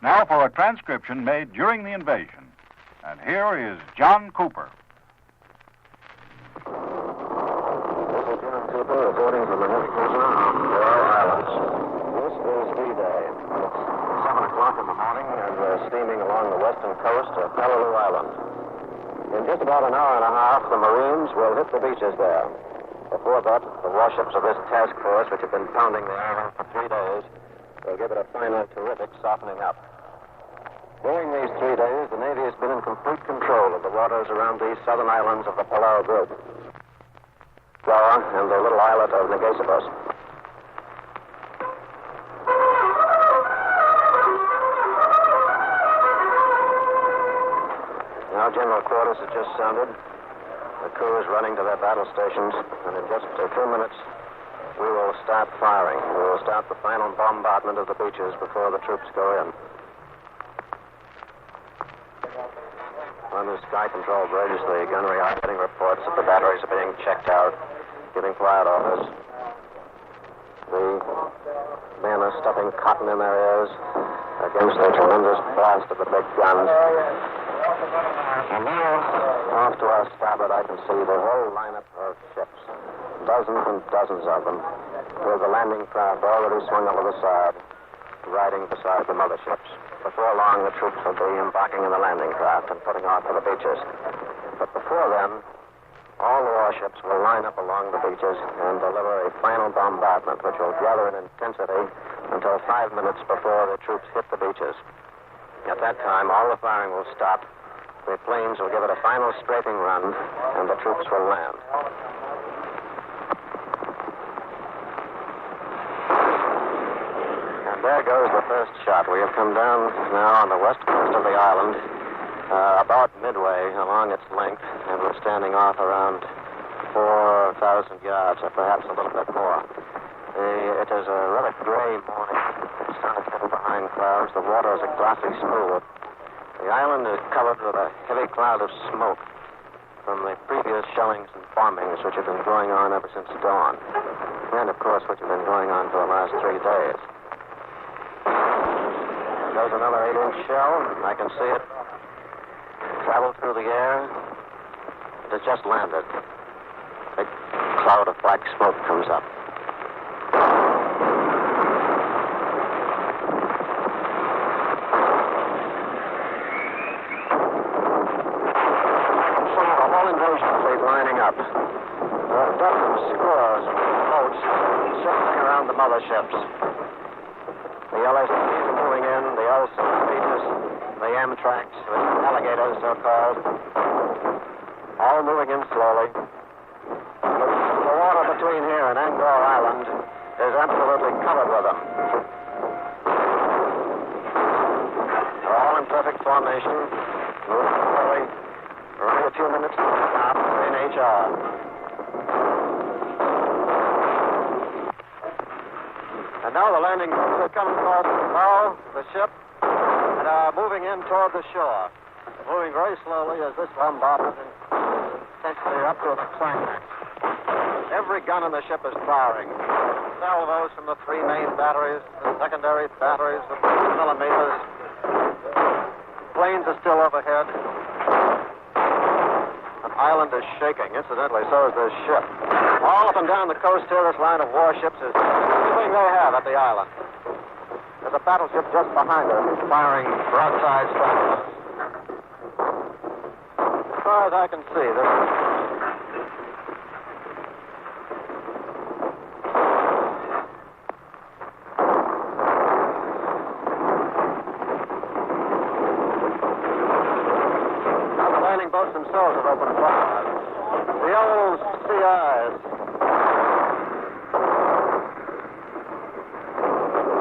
Now for a transcription made during the invasion. And here is John Cooper. This is John Cooper reporting from the headquarters on Palau Islands. This is D-Day. It's 7 o'clock in the morning, and we're steaming along the western coast of Palau Island. In just about an hour and a half, the Marines will hit the beaches there. Before that, the warships of this task force, which have been pounding the island for 3 days, will give it a final terrific softening up. During these 3 days, the Navy has been in complete control of the waters around these southern islands of the Palau group, Jawa and the little islet of Nagasabos. Now general quarters have just sounded. The crew is running to their battle stations, and in just a few minutes, we will start firing. We will start the final bombardment of the beaches before the troops go in. On the sky control bridge, the gunnery are getting reports that the batteries are being checked out, giving quiet orders. The men are stuffing cotton in their ears against the tremendous blast of the big guns. And now, off to our starboard, I can see the whole lineup of ships, dozens and dozens of them, with the landing craft already swung over the side, riding beside the motherships. Before long, the troops will be embarking in the landing craft and putting off for the beaches. But before then, all the warships will line up along the beaches and deliver a final bombardment, which will gather in intensity until 5 minutes before the troops hit the beaches. At that time, all the firing will stop. The planes will give it a final strafing run, and the troops will land. There goes the first shot. We have come down now on the west coast of the island, about midway along its length, and we're standing off around 4,000 yards, or perhaps a little bit more. It is a rather gray morning. The sun is hidden behind clouds. The water is a glassy smooth. The island is covered with a heavy cloud of smoke from the previous shellings and bombings which have been going on ever since dawn, and, of course, which have been going on for the last 3 days. There's another 8-inch shell. I can see it travel through the air. It has just landed. A big cloud of black smoke comes up. I can see the whole invasion fleet lining up. There are dozens, scores of boats circling around the motherships. The LSTs are moving in, the L-Beaches, the Amtraks, the alligators, so-called, all moving in slowly. The water between here and Angkor Island is absolutely covered with them. They're all in perfect formation, moving slowly, running a few minutes to stop in HR. And now the landing boats are coming across the bow, the ship, and are moving in toward the shore. Moving very slowly as this bombardment is essentially up to the climax. Every gun in the ship is firing. Salvos from the 3 main batteries, the secondary batteries, the 50 millimeters. Planes are still overhead. The island is shaking. Incidentally, so is this ship. All up and down the coast here, this line of warships is everything they have at the island. There's a battleship just behind her, firing broadside strikes. As far as I can see, this now the landing boats themselves have opened fire. The old CIs.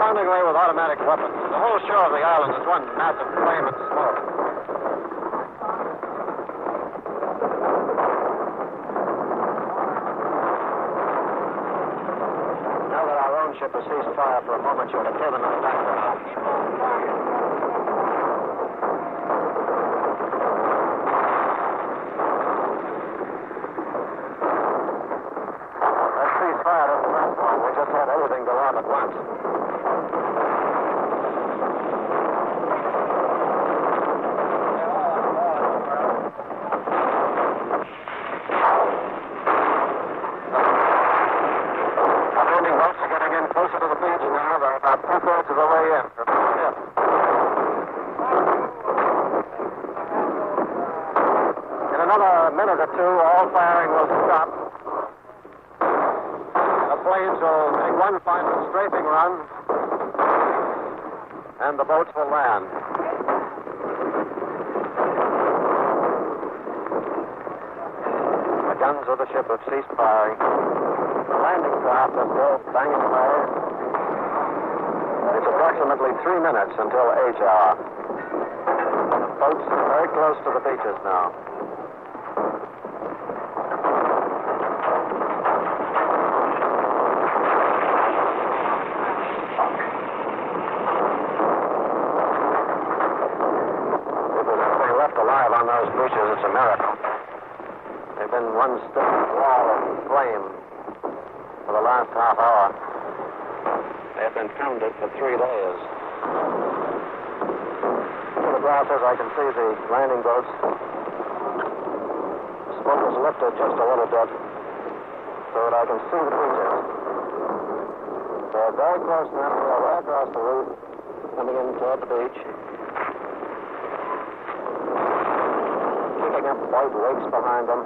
Pounding away with automatic weapons. The whole shore of the island is one massive flame and smoke. Now that our own ship has ceased fire for a moment, you can hear them in the background. That ceasefire doesn't last long. We just had everything go off at once. about 2/3 of the way in from the ship. In another minute or two, all firing will stop. The planes will make one final strafing run, and the boats will land. The guns of the ship have ceased firing. The landing craft are still banging away. It's approximately 3 minutes until H hour. The boats are very close to the beaches now. If there's anything left alive on those beaches, it's a miracle. They've been one stiff wall of flame for the last half hour. They've been pounded for 3 days. Through the glasses, I can see the landing boats. The smoke is lifted just a little bit so that I can see the beaches. They're very close now. They're right across the reef, coming in toward the beach. Kicking up white wakes behind them.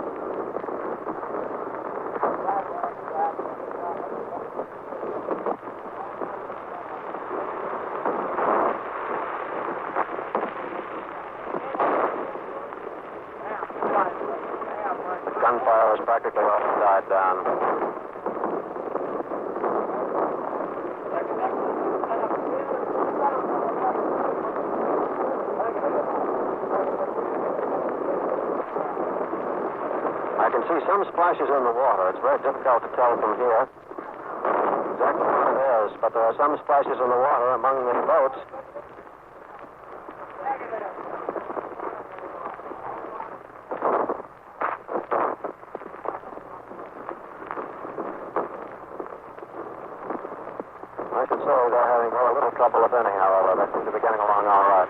Gunfire has practically all died down. I can see some splashes in the water. It's very difficult to tell from here exactly what it is, but there are some splashes in the water among the boats. I should say they're having a little trouble, if any, however. They seem to be getting along all right.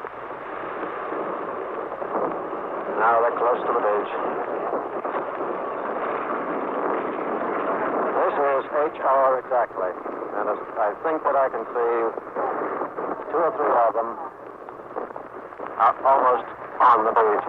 Now they're close to the beach. This is H hour exactly. And I think that I can see 2 or 3 of them are almost on the beach.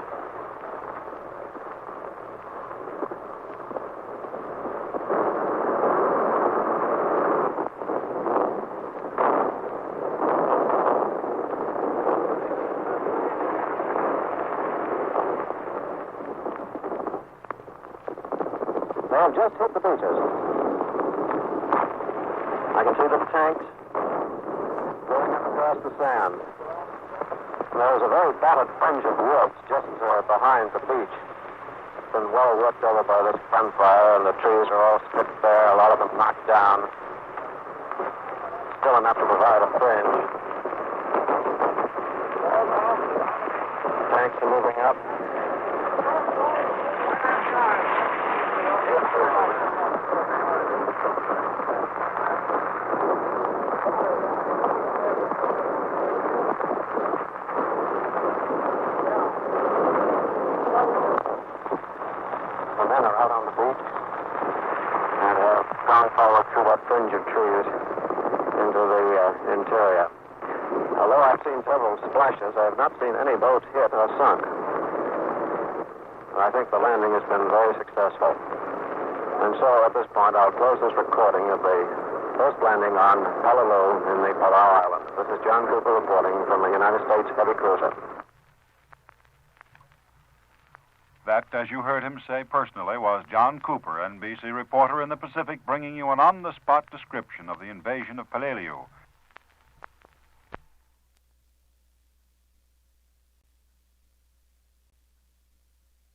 They have just hit the beaches. I can see the tanks going up across the sand. There's a very battered fringe of woods just behind the beach. It's been well worked over by this gunfire, and the trees are all stripped bare, a lot of them knocked down. Still enough to provide a fringe. Tanks are moving up. The men are out on the beach and have gone forward through that fringe of trees into the interior. Although I've seen several splashes, I have not seen any boats hit or sunk. And I think the landing has been very successful. And so at this point, I'll close this recording of the first landing on Palau in the Palau Islands. This is John Cooper reporting from the United States Heavy Cruiser. That, as you heard him say personally, was John Cooper, NBC reporter in the Pacific, bringing you an on-the-spot description of the invasion of Palau.